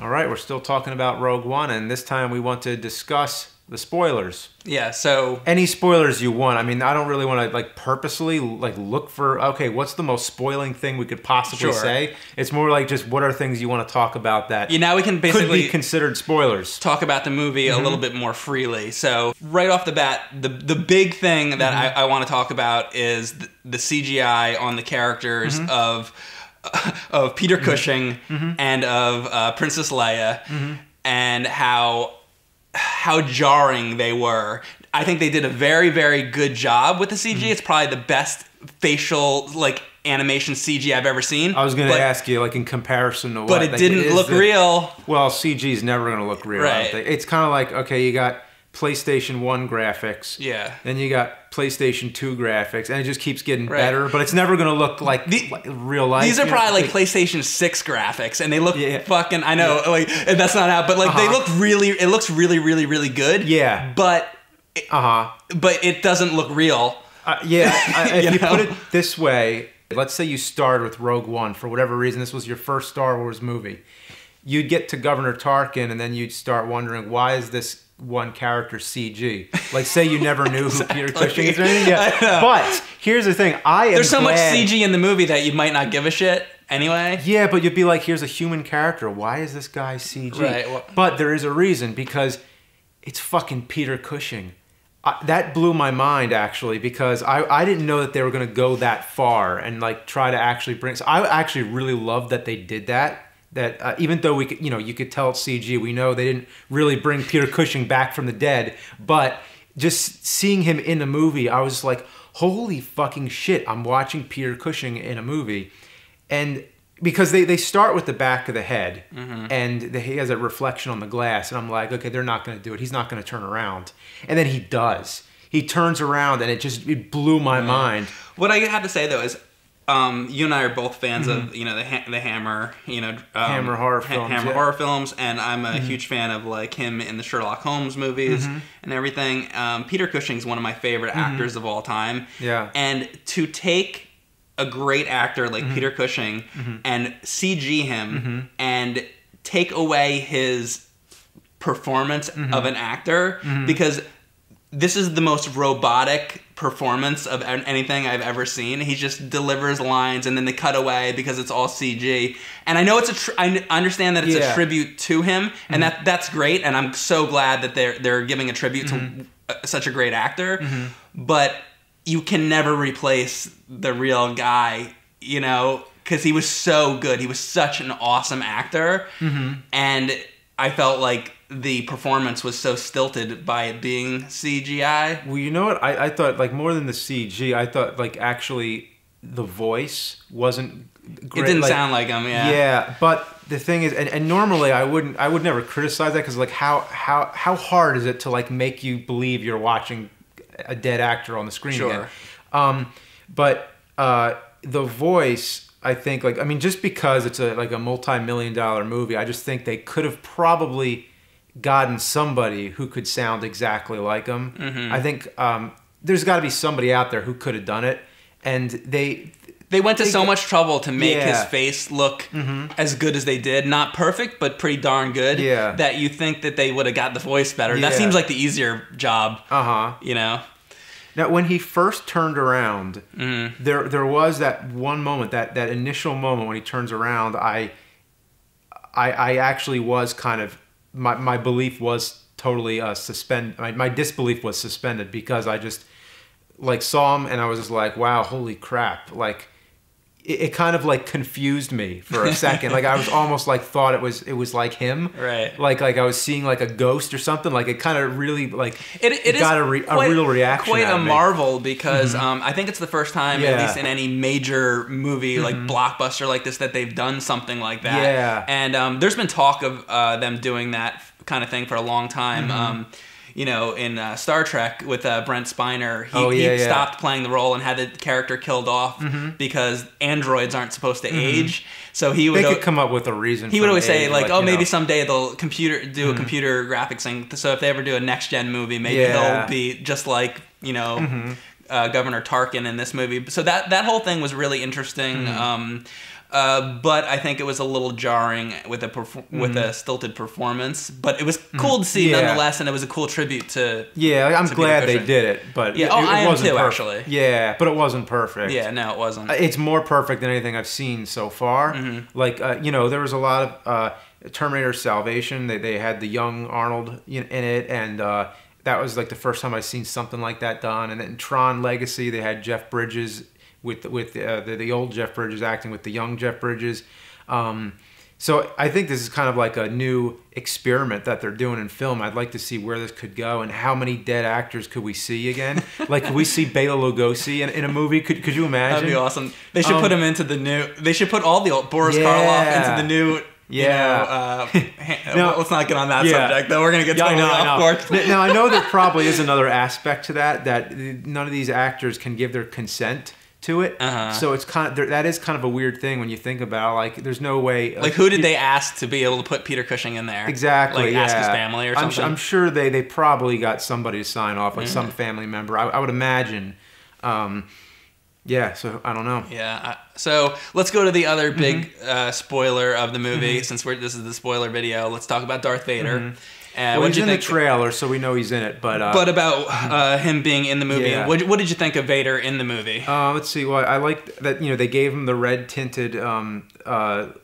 All right, we're still talking about Rogue One, and this time we want to discuss the spoilers. Yeah, so... Any spoilers you want. I mean, I don't really want to, like, purposely, like, look for, okay, what's the most spoiling thing we could possibly say? It's more like just what are things you want to talk about that now we can basically could be considered spoilers. Talk about the movie a little bit more freely. So, right off the bat, the big thing that I want to talk about is the CGI on the characters of Peter Cushing and of Princess Leia and how jarring they were. I think they did a very, very good job with the CG. It's probably the best facial, like, animation CG I've ever seen. I was going to ask you, like, in comparison to what? But it didn't look real. Well, CG is never going to look real. Right. It's kind of like, okay, you got PlayStation 1 graphics. Yeah. Then you got PlayStation 2 graphics, and it just keeps getting better, but it's never going to look like real life. These are probably like PlayStation 6 graphics, and they look fucking, I know, like, that's not out, but like they look really, it looks really, really, really good. Yeah. But, but it doesn't look real. If you put it this way, let's say you started with Rogue One, for whatever reason, this was your first Star Wars movie. You'd get to Governor Tarkin, and then you'd start wondering, why is this one character CG? Like, say you never knew who Peter Cushing is or anything. Yeah. But here's the thing, there's so much CG in the movie that you might not give a shit anyway. Yeah, but you'd be like, here's a human character. Why is this guy CG? Right. Well, but there is a reason, because it's fucking Peter Cushing. That blew my mind, actually, because I didn't know that they were going to go that far and, like, try to actually bring... So I actually really loved that they did that. That even though we could, you could tell it's CG, we know they didn't really bring Peter Cushing back from the dead. But just seeing him in a movie, I was like, holy fucking shit, I'm watching Peter Cushing in a movie. And because they start with the back of the head, and he has a reflection on the glass, and I'm like, okay, they're not going to do it. He's not going to turn around. And then he does. He turns around, and it blew my mind. What I have to say, though, is... you and I are both fans of the Hammer Hammer horror films, horror films, and I'm a huge fan of like him in the Sherlock Holmes movies and everything. Peter Cushing's one of my favorite actors of all time. Yeah, and to take a great actor like Peter Cushing and CG him and take away his performance of an actor because this is the most robotic performance of anything I've ever seen. He just delivers lines and then they cut away because it's all CG. And I know I understand that it's a tribute to him, and that's great. And I'm so glad that they're giving a tribute to such a great actor. But you can never replace the real guy, because he was so good. He was such an awesome actor, and I felt like the performance was so stilted by it being CGI. Well, you know what? I thought, like, more than the CG, I thought, like, actually the voice wasn't great. It didn't sound like him, yeah. Yeah, but the thing is, and normally I would never criticize that, because, like, how hard is it to, like, make you believe you're watching a dead actor on the screen again? But the voice... I think, like, I mean, just because it's a multi-million-dollar movie, I just think they could have probably gotten somebody who could sound exactly like him. I think there's got to be somebody out there who could have done it, and they went to so much trouble to make his face look as good as they did. Not perfect, but pretty darn good. Yeah. That you think that they would have got the voice better. That seems like the easier job. Now, when he first turned around, there was that one moment, that initial moment when he turns around. I actually was kind of, my belief was totally suspended. My disbelief was suspended, because I just, like, saw him and I was just like, wow, holy crap. Like, it kind of, like, confused me for a second. Like, I was almost like thought it was like him. Right. Like I was seeing, like, a ghost or something. Like, it kind of really, like, it got a real reaction. Quite a marvel, because I think it's the first time, at least in any major movie, like blockbuster like this, that they've done something like that. Yeah. And there's been talk of them doing that kind of thing for a long time. In Star Trek with Brent Spiner, he stopped playing the role and had the character killed off because androids aren't supposed to age. So they could come up with a reason. He would always say, like, maybe someday they'll do a computer graphics thing. So if they ever do a next gen movie, maybe they'll be just like Governor Tarkin in this movie. So that whole thing was really interesting. but I think it was a little jarring with a stilted performance. But it was cool to see nonetheless, and it was a cool tribute to. Yeah, I'm glad they did it, but yeah, I am too, actually. Yeah, but it wasn't perfect. Yeah, no, it wasn't. It's more perfect than anything I've seen so far. Like, there was a lot of Terminator Salvation. They had the young Arnold in it, and that was like the first time I've seen something like that done. And then Tron Legacy, they had Jeff Bridges with the old Jeff Bridges acting with the young Jeff Bridges. So I think this is kind of like a new experiment that they're doing in film. I'd like to see where this could go and how many dead actors could we see again. Like, could we see Bela Lugosi in a movie? Could you imagine? That'd be awesome. They should put him into the new. They should put all the old Boris Karloff into the new. Yeah. Now, let's not get on that subject, though. We're going to get totally off course. Now, I know there probably is another aspect to that none of these actors can give their consent to it. So it's that is kind of a weird thing when you think about it. Like, there's no way. Like, who did they ask to be able to put Peter Cushing in there? Exactly. Like, ask his family or something? I'm sure they probably got somebody to sign off, like some family member. I would imagine. Yeah, so I don't know. Yeah, so let's go to the other big spoiler of the movie. Since this is the spoiler video, let's talk about Darth Vader. Well, he's in the trailer, so we know he's in it. But about him being in the movie, what did you think of Vader in the movie? Let's see. Well, I liked that they gave him the red tinted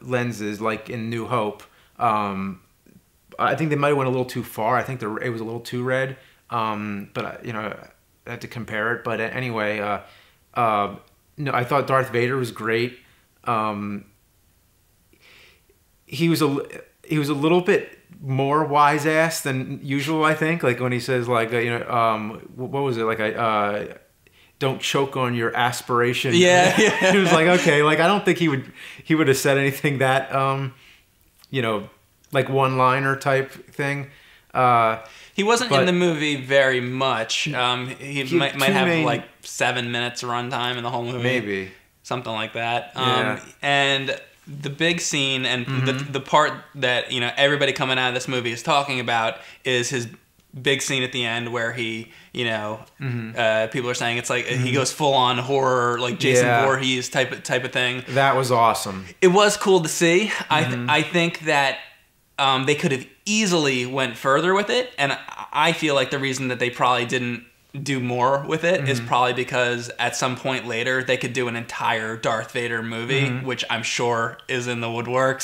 lenses, like in New Hope. I think they might have went a little too far. I think it was a little too red. But I had to compare it. But anyway. No, I thought Darth Vader was great. He was a little bit more wise ass than usual, I think. Like when he says, like, what was it? Like, don't choke on your aspiration. Yeah. He was like, okay, like I don't think he would have said anything that like one liner type thing. He wasn't in the movie very much. He might have like 7 minutes runtime in the whole movie. Maybe. Something like that. And the big scene and the part that everybody coming out of this movie is talking about is his big scene at the end where he, people are saying it's like he goes full on horror, like Jason Voorhees type of thing. That was awesome. It was cool to see. I think that they could have easily went further with it, and I feel like the reason that they probably didn't do more with it is probably because at some point later they could do an entire Darth Vader movie, which I'm sure is in the woodworks.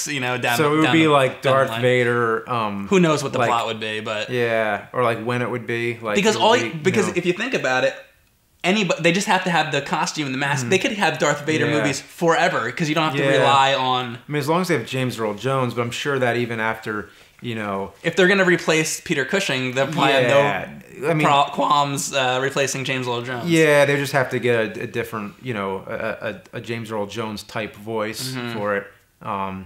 So it would be like Darth Vader. Who knows what the plot would be, but or like when it would be. Like because if you think about it. They just have to have the costume and the mask. They could have Darth Vader movies forever because you don't have to rely on. I mean, as long as they have James Earl Jones, but I'm sure that even after, if they're going to replace Peter Cushing, they'll probably have no qualms replacing James Earl Jones. Yeah, they just have to get a different, a James Earl Jones type voice for it. The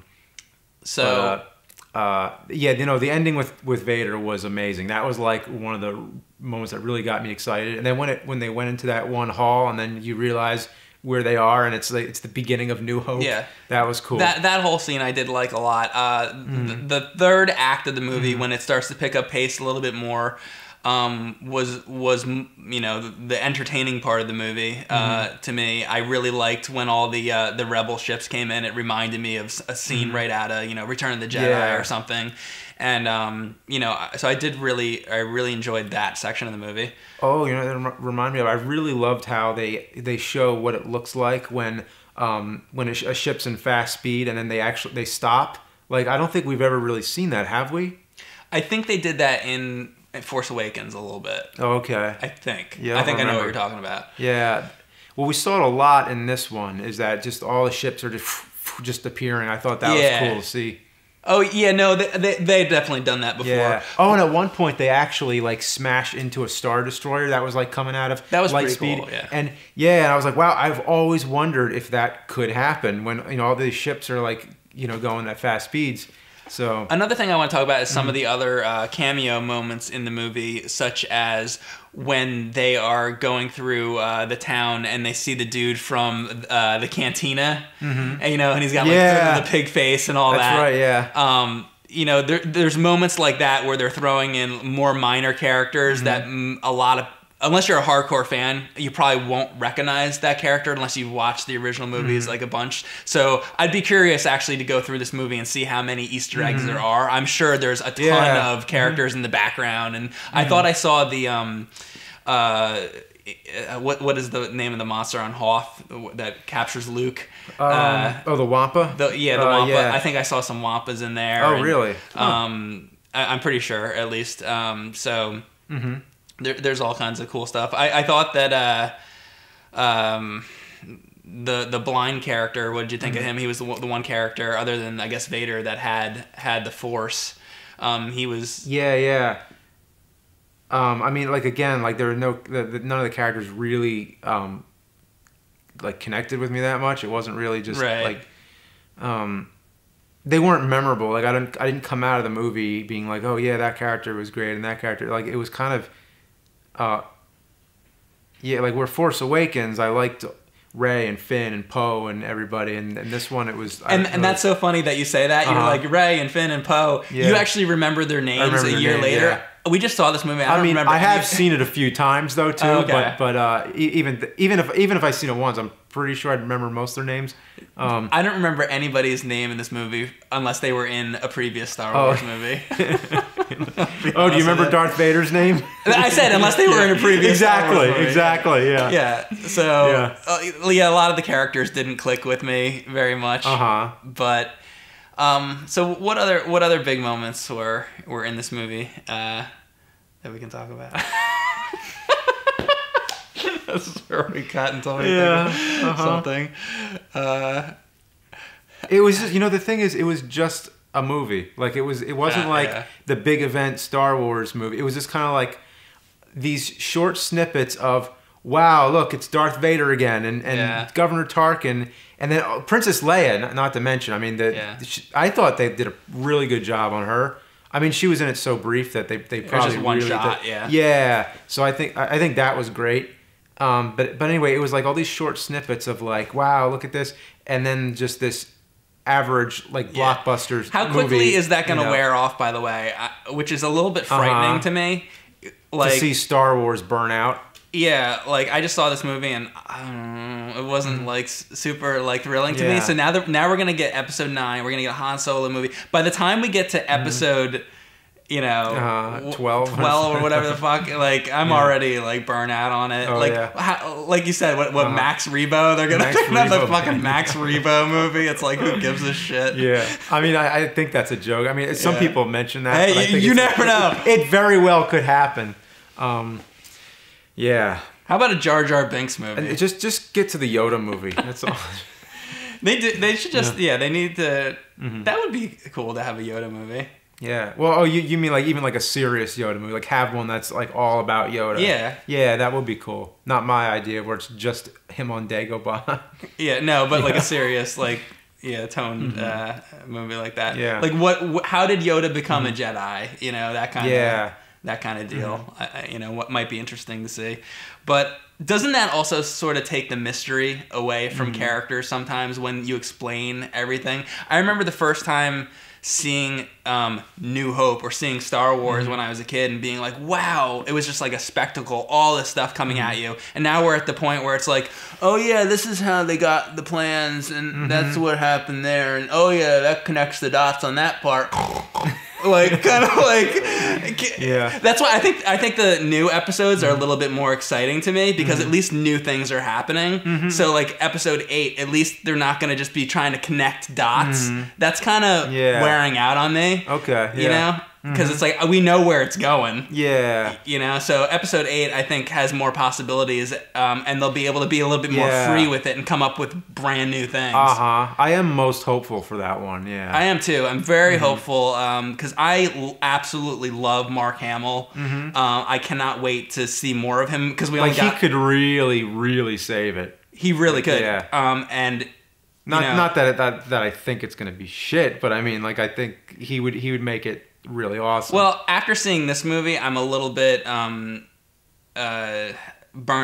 ending with Vader was amazing. That was like one of the moments that really got me excited. And then when they went into that one hall, and then you realize where they are, and it's the beginning of New Hope. Yeah, that was cool. That whole scene I did like a lot. The third act of the movie, when it starts to pick up pace a little bit more, was the entertaining part of the movie. To me, I really liked when all the rebel ships came in. It reminded me of a scene right out of Return of the Jedi or something. And so I really enjoyed that section of the movie. Oh, that remind me of. I really loved how they show what it looks like when a ship's in fast speed and then they stop. Like, I don't think we've ever really seen that, have we? I think they did that in Force Awakens a little bit. Oh, okay. I think. Yeah, I think I know what you're talking about. Yeah. Well, we saw it a lot in this one. Is that just all the ships are just appearing? I thought that was cool to see. Oh yeah, no, they've definitely done that before. Yeah. Oh, and at one point they actually like smashed into a Star Destroyer that was like coming out of light speed. Cool, yeah. And I was like, wow, I've always wondered if that could happen when all these ships are like going at fast speeds. So another thing I want to talk about is some of the other cameo moments in the movie, such as when they are going through the town and they see the dude from the cantina, and, and he's got like the pig face and all that. That's right, yeah. There's moments like that where they're throwing in more minor characters that a lot of unless you're a hardcore fan, you probably won't recognize that character unless you've watched the original movies like a bunch. So I'd be curious actually to go through this movie and see how many Easter eggs there are. I'm sure there's a ton of characters in the background, and I thought I saw the what is the name of the monster on Hoth that captures Luke? The Wampa? The Wampa. Yeah. I think I saw some Wampas in there. Oh, really? I'm pretty sure, at least. There's all kinds of cool stuff. I thought that the blind character, what did you think of him? He was the one character, other than, I guess, Vader, that had the Force. He was... Yeah. I mean, like, again, like, there were none of the characters really, like, connected with me that much. It wasn't really just, like, they weren't memorable. Like, I didn't come out of the movie being like, oh, yeah, that character was great, and that character, like, it was kind of, like, where Force Awakens, I liked Rey and Finn and Poe and everybody, and this one it was... And that's so funny that you say that. You're like, Rey and Finn and Poe. Yeah. You actually remember their names a year later. Yeah. We just saw this movie. I don't remember. I have seen it a few times though too. Oh, okay. But even if I've seen it once, I'm pretty sure I'd remember most of their names. I don't remember anybody's name in this movie unless they were in a previous Star Wars movie. Oh, do you remember Darth Vader's name? I said unless they were in a previous Star Wars movie. Exactly. Yeah. Yeah. So a lot of the characters didn't click with me very much. But. So what other big moments were in this movie that we can talk about? This is where we cut until we think of something. It was just, the thing is, it was just a movie. Like it wasn't like the big event Star Wars movie. It was just kind of like these short snippets of, wow, look, it's Darth Vader again, and Governor Tarkin. And then Princess Leia, not to mention, I mean, I thought they did a really good job on her. I mean, she was in it so brief that they probably just one really shot, did. Yeah. So I think that was great. But anyway, it was like all these short snippets of like, wow, look at this, and then just this average like blockbusters. How quickly movie, is that going to wear off? By the way, which is a little bit frightening to me. Like, to see Star Wars burn out. Yeah, like I just saw this movie and it wasn't like super like thrilling to me. So now we're gonna get episode 9. We're gonna get a Han Solo movie. By the time we get to episode, 12 or whatever the fuck, like I'm already like burnt out on it. Like you said, what Max Rebo? They're gonna make another fucking Max Rebo movie. It's like, who gives a shit? Yeah, I mean, I think that's a joke. I mean, some people mention that. Hey, but I think you never know. It very well could happen. Yeah. How about a Jar Jar Binks movie? And just get to the Yoda movie. That's all. They should just they need to. That would be cool to have a Yoda movie. Yeah. Well, you mean like even like a serious Yoda movie, like have one that's like all about Yoda. Yeah. Yeah, that would be cool. Not my idea where it's just him on Dagobah. Yeah, no, but like a serious like toned movie like that. Yeah. Like how did Yoda become a Jedi? That kind of that kind of deal. What might be interesting to see. But doesn't that also sort of take the mystery away from characters sometimes when you explain everything? I remember the first time seeing New Hope or seeing Star Wars when I was a kid and being like, wow, it was just like a spectacle, all this stuff coming at you. And now we're at the point where it's like, oh yeah, this is how they got the plans and that's what happened there. And oh yeah, that connects the dots on that part. Like kind of like that's why I think the new episodes are a little bit more exciting to me because at least new things are happening. So like episode 8, at least they're not going to just be trying to connect dots. That's kind of wearing out on me. Okay. Because it's like we know where it's going. Yeah. So episode 8 I think has more possibilities, and they'll be able to be a little bit more free with it and come up with brand new things. I am most hopeful for that one. Yeah. I am too. I'm very hopeful because I absolutely love Mark Hamill. I cannot wait to see more of him because we only got. He could really, really save it. He really could. Yeah. And. Not that I think it's gonna be shit, but I mean, like I think he would make it really awesome. Well, after seeing this movie, I'm a little bit burnt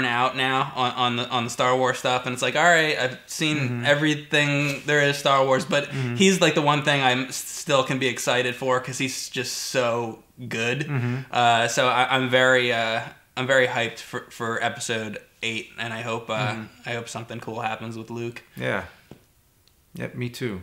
out now on the Star Wars stuff, and it's like, all right, I've seen everything there is Star Wars, but he's like the one thing I still can be excited for because he's just so good. So I'm very I'm very hyped for episode 8, and I hope something cool happens with Luke. Yeah. Yep, me too.